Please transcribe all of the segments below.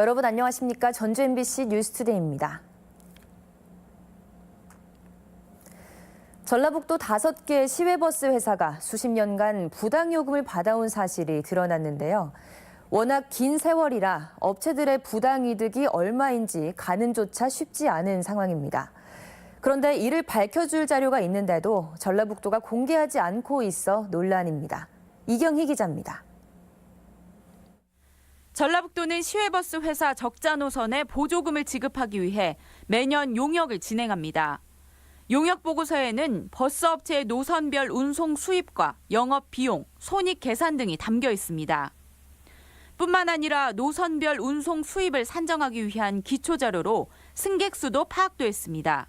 여러분 안녕하십니까? 전주 MBC 뉴스투데이입니다. 전라북도 5개의 시외버스 회사가 수십 년간 부당 요금을 받아온 사실이 드러났는데요. 워낙 긴 세월이라 업체들의 부당 이득이 얼마인지 가늠조차 쉽지 않은 상황입니다. 그런데 이를 밝혀줄 자료가 있는데도 전라북도가 공개하지 않고 있어 논란입니다. 이경희 기자입니다. 전라북도는 시외버스 회사 적자 노선에 보조금을 지급하기 위해 매년 용역을 진행합니다. 용역 보고서에는 버스 업체의 노선별 운송 수입과 영업 비용, 손익 계산 등이 담겨 있습니다. 뿐만 아니라 노선별 운송 수입을 산정하기 위한 기초 자료로 승객 수도 파악됐습니다.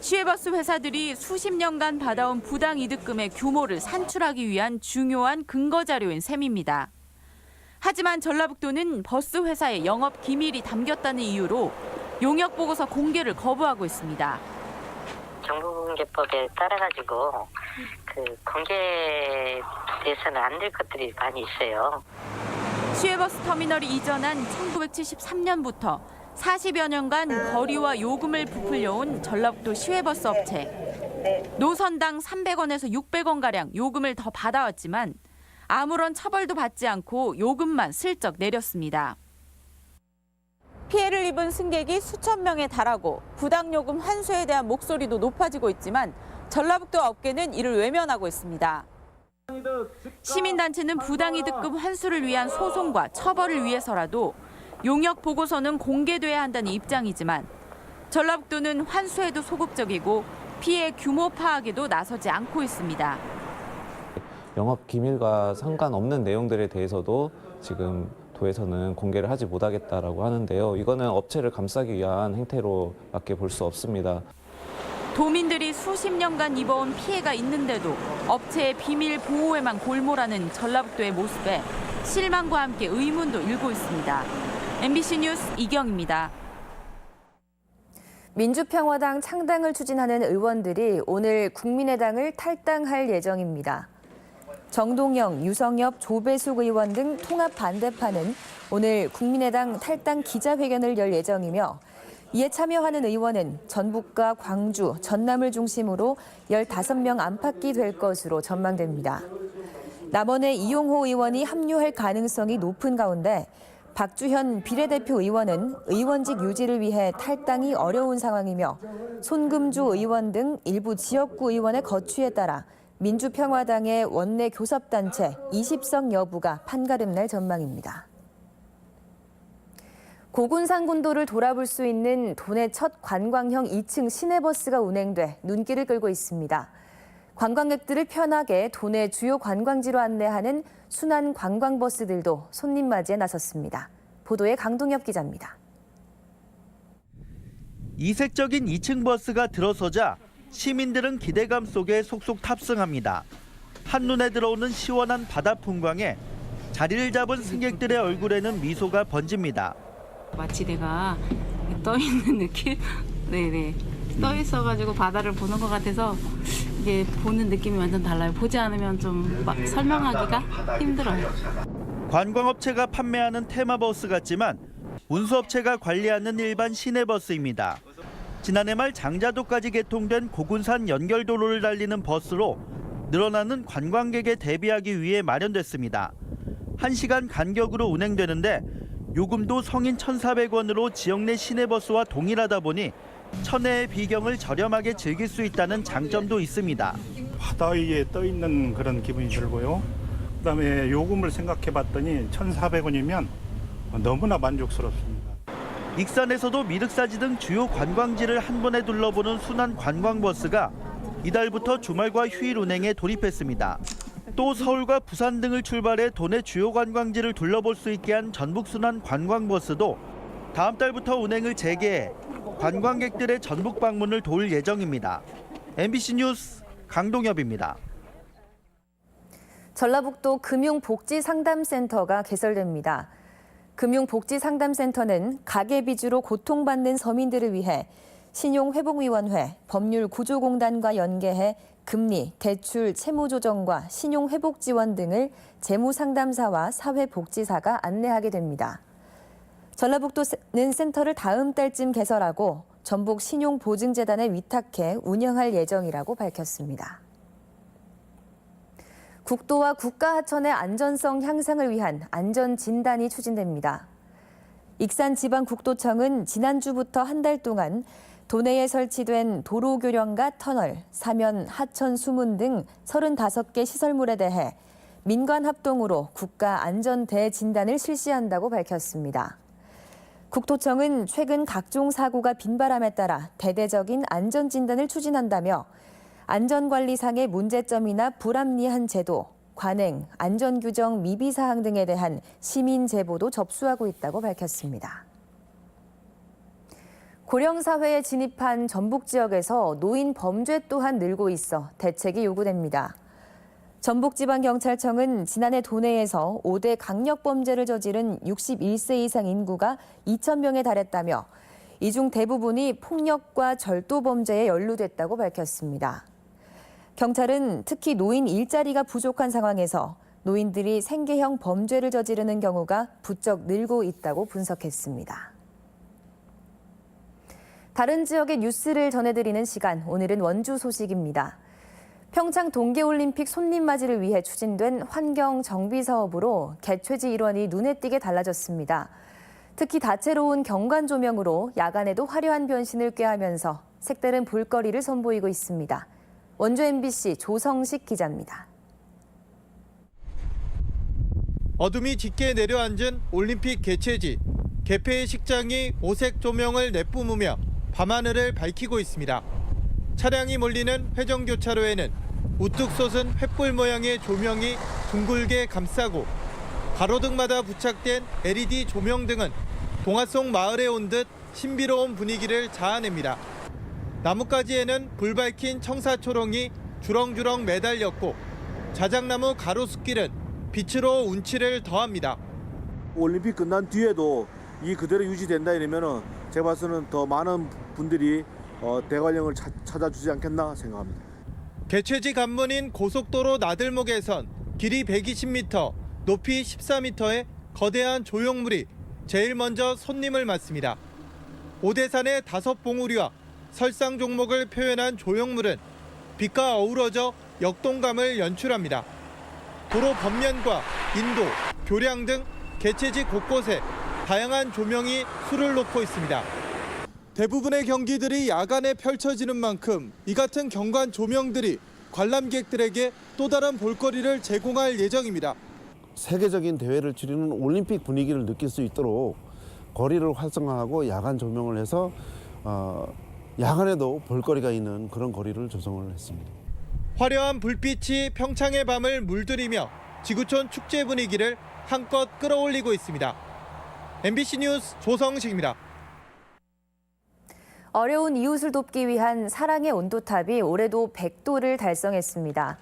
시외버스 회사들이 수십 년간 받아온 부당 이득금의 규모를 산출하기 위한 중요한 근거 자료인 셈입니다. 하지만 전라북도는 버스 회사의 영업 기밀이 담겼다는 이유로 용역 보고서 공개를 거부하고 있습니다. 정보공개법에 따라가지고 공개돼서는 안 될 것들이 많이 있어요. 시외버스 터미널이 이전한 1973년부터 40여 년간 거리와 요금을 부풀려온 전라북도 시외버스 업체. 노선당 300원에서 600원가량 요금을 더 받아왔지만 아무런 처벌도 받지 않고 요금만 슬쩍 내렸습니다. 피해를 입은 승객이 수천 명에 달하고 부당요금 환수에 대한 목소리도 높아지고 있지만 전라북도 업계는 이를 외면하고 있습니다. 시민단체는 부당이득금 환수를 위한 소송과 처벌을 위해서라도 용역 보고서는 공개돼야 한다는 입장이지만 전라북도는 환수에도 소극적이고 피해 규모 파악에도 나서지 않고 있습니다. 영업 기밀과 상관없는 내용들에 대해서도 지금 도에서는 공개를 하지 못하겠다라고 하는데요. 이거는 업체를 감싸기 위한 행태로밖에 볼 수 없습니다. 도민들이 수십 년간 입어온 피해가 있는데도 업체의 비밀 보호에만 골몰하는 전라북도의 모습에 실망과 함께 의문도 일고 있습니다. MBC 뉴스 이경입니다. 민주평화당 창당을 추진하는 의원들이 오늘 국민의당을 탈당할 예정입니다. 정동영, 유성엽, 조배숙 의원 등 통합 반대파는 오늘 국민의당 탈당 기자회견을 열 예정이며 이에 참여하는 의원은 전북과 광주, 전남을 중심으로 15명 안팎이 될 것으로 전망됩니다. 남원의 이용호 의원이 합류할 가능성이 높은 가운데 박주현 비례대표 의원은 의원직 유지를 위해 탈당이 어려운 상황이며 손금주 의원 등 일부 지역구 의원의 거취에 따라 민주평화당의 원내 교섭단체 20석 여부가 판가름날 전망입니다. 고군산군도를 돌아볼 수 있는 도내 첫 관광형 2층 시내버스가 운행돼 눈길을 끌고 있습니다. 관광객들을 편하게 도내 주요 관광지로 안내하는 순환 관광버스들도 손님 맞이에 나섰습니다. 보도에 강동엽 기자입니다. 이색적인 2층 버스가 들어서자 시민들은 기대감 속에 속속 탑승합니다. 한눈에 들어오는 시원한 바다 풍광에 자리를 잡은 승객들의 얼굴에는 미소가 번집니다. 마치 내가 떠 있는 느낌? 네네. 떠 있어가지고 바다를 보는 것 같아서 이게 보는 느낌이 완전 달라요. 보지 않으면 좀 막 설명하기가 힘들어요. 관광업체가 판매하는 테마버스 같지만 운수업체가 관리하는 일반 시내버스입니다. 지난해 말 장자도까지 개통된 고군산 연결도로를 달리는 버스로 늘어나는 관광객에 대비하기 위해 마련됐습니다. 1시간 간격으로 운행되는데 요금도 성인 1,400원으로 지역 내 시내버스와 동일하다 보니 천혜의 비경을 저렴하게 즐길 수 있다는 장점도 있습니다. 바다 위에 떠 있는 그런 기분이 들고요. 그다음에 요금을 생각해 봤더니 1,400원이면 너무나 만족스럽습니다. 익산에서도 미륵사지 등 주요 관광지를 한 번에 둘러보는 순환 관광버스가 이달부터 주말과 휴일 운행에 돌입했습니다. 또 서울과 부산 등을 출발해 도내 주요 관광지를 둘러볼 수 있게 한 전북순환 관광버스도 다음 달부터 운행을 재개해 관광객들의 전북 방문을 도울 예정입니다. MBC 뉴스 강동엽입니다. 전라북도 금융복지상담센터가 개설됩니다. 금융복지상담센터는 가계빚으로 고통받는 서민들을 위해 신용회복위원회, 법률구조공단과 연계해 금리, 대출, 채무조정과 신용회복 지원 등을 재무상담사와 사회복지사가 안내하게 됩니다. 전라북도는 센터를 다음 달쯤 개설하고 전북 신용보증재단에 위탁해 운영할 예정이라고 밝혔습니다. 국도와 국가하천의 안전성 향상을 위한 안전진단이 추진됩니다. 익산지방국도청은 지난주부터 한 달 동안 도내에 설치된 도로교량과 터널, 사면, 하천, 수문 등 35개 시설물에 대해 민관 합동으로 국가 안전 대진단을 실시한다고 밝혔습니다. 국토청은 최근 각종 사고가 빈발함에 따라 대대적인 안전진단을 추진한다며 안전관리상의 문제점이나 불합리한 제도, 관행, 안전규정 미비사항 등에 대한 시민 제보도 접수하고 있다고 밝혔습니다. 고령사회에 진입한 전북 지역에서 노인 범죄 또한 늘고 있어 대책이 요구됩니다. 전북지방경찰청은 지난해 도내에서 5대 강력범죄를 저지른 61세 이상 인구가 2,000명에 달했다며 이 중 대부분이 폭력과 절도범죄에 연루됐다고 밝혔습니다. 경찰은 특히 노인 일자리가 부족한 상황에서 노인들이 생계형 범죄를 저지르는 경우가 부쩍 늘고 있다고 분석했습니다. 다른 지역의 뉴스를 전해드리는 시간, 오늘은 원주 소식입니다. 평창 동계올림픽 손님맞이를 위해 추진된 환경 정비 사업으로 개최지 일원이 눈에 띄게 달라졌습니다. 특히 다채로운 경관 조명으로 야간에도 화려한 변신을 꾀하면서 색다른 볼거리를 선보이고 있습니다. 원주 MBC 조성식 기자입니다. 어둠이 짙게 내려앉은 올림픽 개최지. 개폐의 식장이 오색 조명을 내뿜으며 밤하늘을 밝히고 있습니다. 차량이 몰리는 회전교차로에는 우뚝 솟은 횃불 모양의 조명이 둥글게 감싸고 가로등마다 부착된 LED 조명 등은 동화 속 마을에 온 듯 신비로운 분위기를 자아냅니다. 나뭇가지에는 불 밝힌 청사초롱이 주렁주렁 매달렸고 자작나무 가로수길은 빛으로 운치를 더합니다. 올림픽 끝난 뒤에도 이 그대로 유지된다 이러면은 제가 봐서는 더 많은 분들이 대관령을 찾아주지 않겠나 생각합니다. 개최지 관문인 고속도로 나들목에선 길이 120m, 높이 14m의 거대한 조형물이 제일 먼저 손님을 맞습니다. 오대산의 5봉우리와 설상 종목을 표현한 조형물은 빛과 어우러져 역동감을 연출합니다. 도로 범면과 인도, 교량 등 개최지 곳곳에 다양한 조명이 수를 놓고 있습니다. 대부분의 경기들이 야간에 펼쳐지는 만큼 이 같은 경관 조명들이 관람객들에게 또 다른 볼거리를 제공할 예정입니다. 세계적인 대회를 치르는 올림픽 분위기를 느낄 수 있도록 거리를 활성화하고 야간 조명을 해서 야간에도 볼거리가 있는 그런 거리를 조성을 했습니다. 화려한 불빛이 평창의 밤을 물들이며 지구촌 축제 분위기를 한껏 끌어올리고 있습니다. MBC 뉴스 조성식입니다. 어려운 이웃을 돕기 위한 사랑의 온도탑이 올해도 100도를 달성했습니다.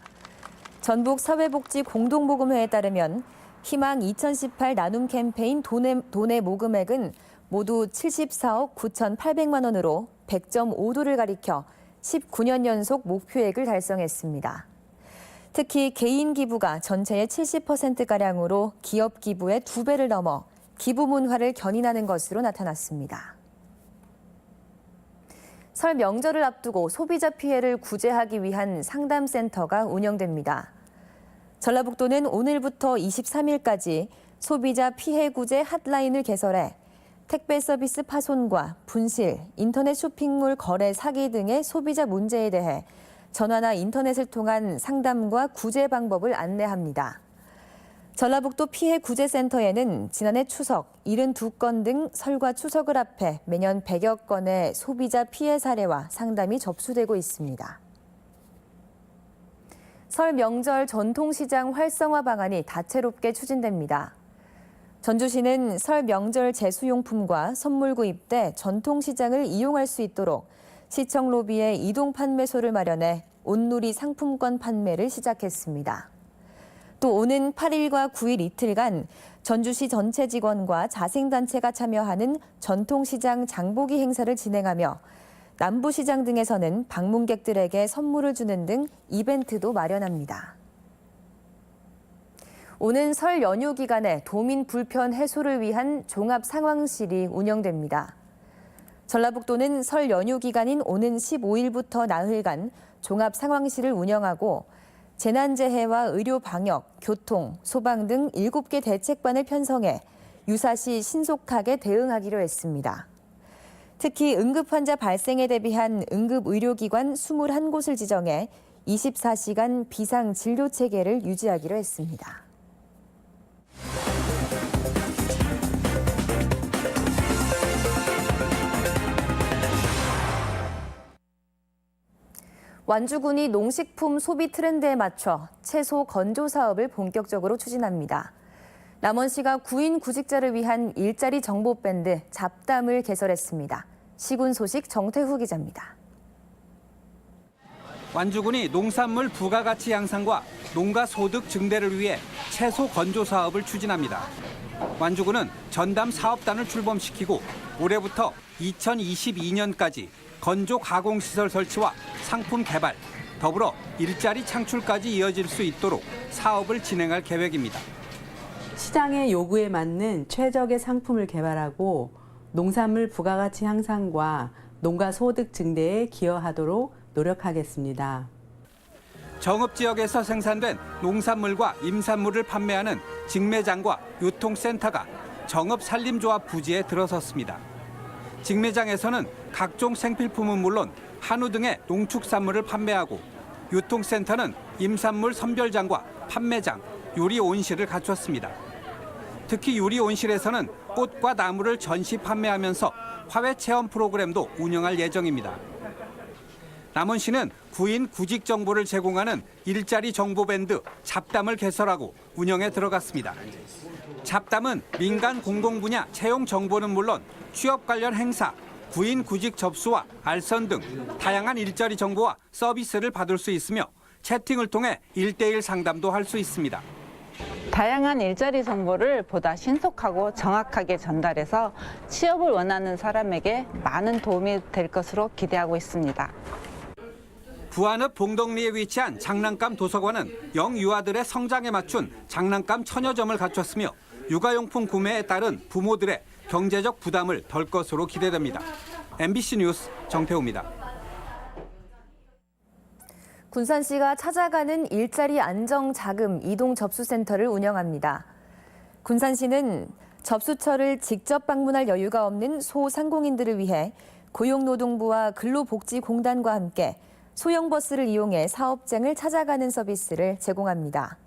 전북 사회복지공동모금회에 따르면 희망 2018 나눔 캠페인 돈의 모금액은 모두 74억 9,800만 원으로 100.5도를 가리켜 19년 연속 목표액을 달성했습니다. 특히 개인 기부가 전체의 70%가량으로 기업 기부의 2배를 넘어 기부 문화를 견인하는 것으로 나타났습니다. 설 명절을 앞두고 소비자 피해를 구제하기 위한 상담센터가 운영됩니다. 전라북도는 오늘부터 23일까지 소비자 피해 구제 핫라인을 개설해 택배 서비스 파손과 분실, 인터넷 쇼핑몰 거래 사기 등의 소비자 문제에 대해 전화나 인터넷을 통한 상담과 구제 방법을 안내합니다. 전라북도 피해구제센터에는 지난해 추석 72건 등 설과 추석을 앞해 매년 100여 건의 소비자 피해 사례와 상담이 접수되고 있습니다. 설 명절 전통시장 활성화 방안이 다채롭게 추진됩니다. 전주시는 설 명절 제수용품과 선물 구입 때 전통시장을 이용할 수 있도록 시청 로비에 이동 판매소를 마련해 온누리 상품권 판매를 시작했습니다. 또 오는 8일과 9일 이틀간 전주시 전체 직원과 자생단체가 참여하는 전통시장 장보기 행사를 진행하며 남부시장 등에서는 방문객들에게 선물을 주는 등 이벤트도 마련합니다. 오는 설 연휴 기간에 도민 불편 해소를 위한 종합 상황실이 운영됩니다. 전라북도는 설 연휴 기간인 오는 15일부터 나흘간 종합 상황실을 운영하고 재난재해와 의료방역, 교통, 소방 등 7개 대책반을 편성해 유사시 신속하게 대응하기로 했습니다. 특히 응급환자 발생에 대비한 응급의료기관 21곳을 지정해 24시간 비상진료체계를 유지하기로 했습니다. 완주군이 농식품 소비 트렌드에 맞춰 채소 건조 사업을 본격적으로 추진합니다. 남원시가 구인 구직자를 위한 일자리 정보 밴드 잡담을 개설했습니다. 시군 소식 정태후 기자입니다. 완주군이 농산물 부가가치 향상과 농가 소득 증대를 위해 채소 건조 사업을 추진합니다. 완주군은 전담 사업단을 출범시키고 올해부터 2022년까지 건조 가공시설 설치와 상품 개발, 더불어 일자리 창출까지 이어질 수 있도록 사업을 진행할 계획입니다. 시장의 요구에 맞는 최적의 상품을 개발하고 농산물 부가가치 향상과 농가 소득 증대에 기여하도록 노력하겠습니다. 정읍지역에서 생산된 농산물과 임산물을 판매하는 직매장과 유통센터가 정읍산림조합 부지에 들어섰습니다. 직매장에서는 각종 생필품은 물론 한우 등의 농축산물을 판매하고 유통센터는 임산물 선별장과 판매장, 요리 온실을 갖췄습니다. 특히 요리 온실에서는 꽃과 나무를 전시 판매하면서 화훼 체험 프로그램도 운영할 예정입니다. 남원시는 구인 구직 정보를 제공하는 일자리 정보 밴드 잡담을 개설하고 운영에 들어갔습니다. 잡담은 민간 공공 분야 채용 정보는 물론 취업 관련 행사, 구인 구직 접수와 알선 등 다양한 일자리 정보와 서비스를 받을 수 있으며 채팅을 통해 1대1 상담도 할 수 있습니다. 다양한 일자리 정보를 보다 신속하고 정확하게 전달해서 취업을 원하는 사람에게 많은 도움이 될 것으로 기대하고 있습니다. 부안읍 봉덕리에 위치한 장난감 도서관은 영유아들의 성장에 맞춘 장난감 천여점을 갖췄으며 육아용품 구매에 따른 부모들의 경제적 부담을 덜 것으로 기대됩니다. MBC 뉴스 정태우입니다. 군산시가 찾아가는 일자리 안정자금 이동접수센터를 운영합니다. 군산시는 접수처를 직접 방문할 여유가 없는 소상공인들을 위해 고용노동부와 근로복지공단과 함께 소형 버스를 이용해 사업장을 찾아가는 서비스를 제공합니다.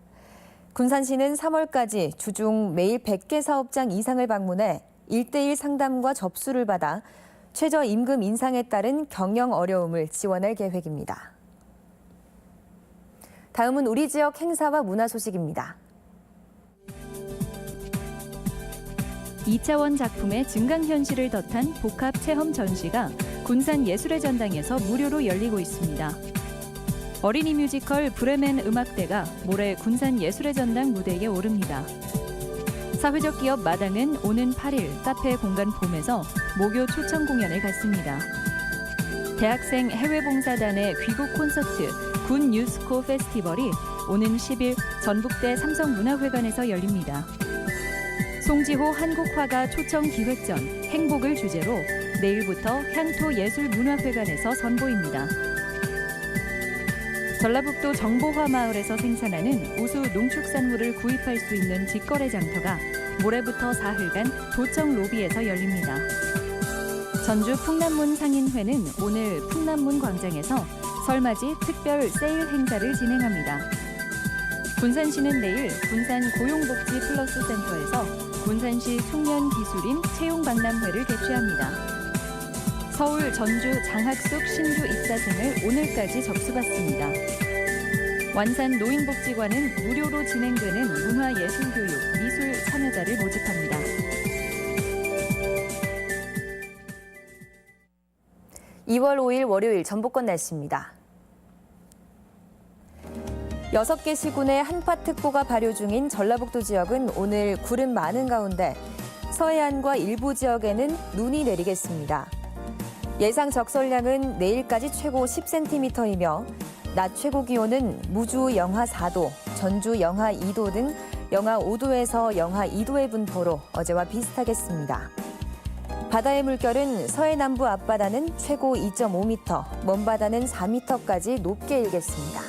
군산시는 3월까지 주중 매일 100개 사업장 이상을 방문해 1대1 상담과 접수를 받아 최저임금 인상에 따른 경영 어려움을 지원할 계획입니다. 다음은 우리 지역 행사와 문화 소식입니다. 2차원 작품의 증강현실을 덧한 복합체험 전시가 군산 예술의 전당에서 무료로 열리고 있습니다. 어린이 뮤지컬 브레멘 음악대가 모레 군산 예술의 전당 무대에 오릅니다. 사회적 기업 마당은 오는 8일 카페 공간 봄에서 목요 초청 공연을 갖습니다. 대학생 해외봉사단의 귀국 콘서트 군 뉴스코 페스티벌이 오는 10일 전북대 삼성문화회관에서 열립니다. 송지호 한국화가 초청 기획전 행복을 주제로 내일부터 향토예술문화회관에서 선보입니다. 전라북도 정보화마을에서 생산하는 우수 농축산물을 구입할 수 있는 직거래 장터가 모레부터 사흘간 도청 로비에서 열립니다. 전주 풍남문 상인회는 오늘 풍남문 광장에서 설맞이 특별 세일 행사를 진행합니다. 군산시는 내일 군산 고용복지 플러스 센터에서 군산시 청년기술인 채용박람회를 개최합니다. 서울, 전주, 장학숙 신규 입사생을 오늘까지 접수받습니다. 완산 노인복지관은 무료로 진행되는 문화예술교육, 미술 참여자를 모집합니다. (2월 5일) 월요일 전북권 날씨입니다. 6개 시군의 한파특보가 발효 중인 전라북도 지역은 오늘 구름 많은 가운데 서해안과 일부 지역에는 눈이 내리겠습니다. 예상 적설량은 내일까지 최고 10cm이며 낮 최고 기온은 무주 영하 4도, 전주 영하 2도 등 영하 5도에서 영하 2도의 분포로 어제와 비슷하겠습니다. 바다의 물결은 서해 남부 앞바다는 최고 2.5m, 먼바다는 4m까지 높게 일겠습니다.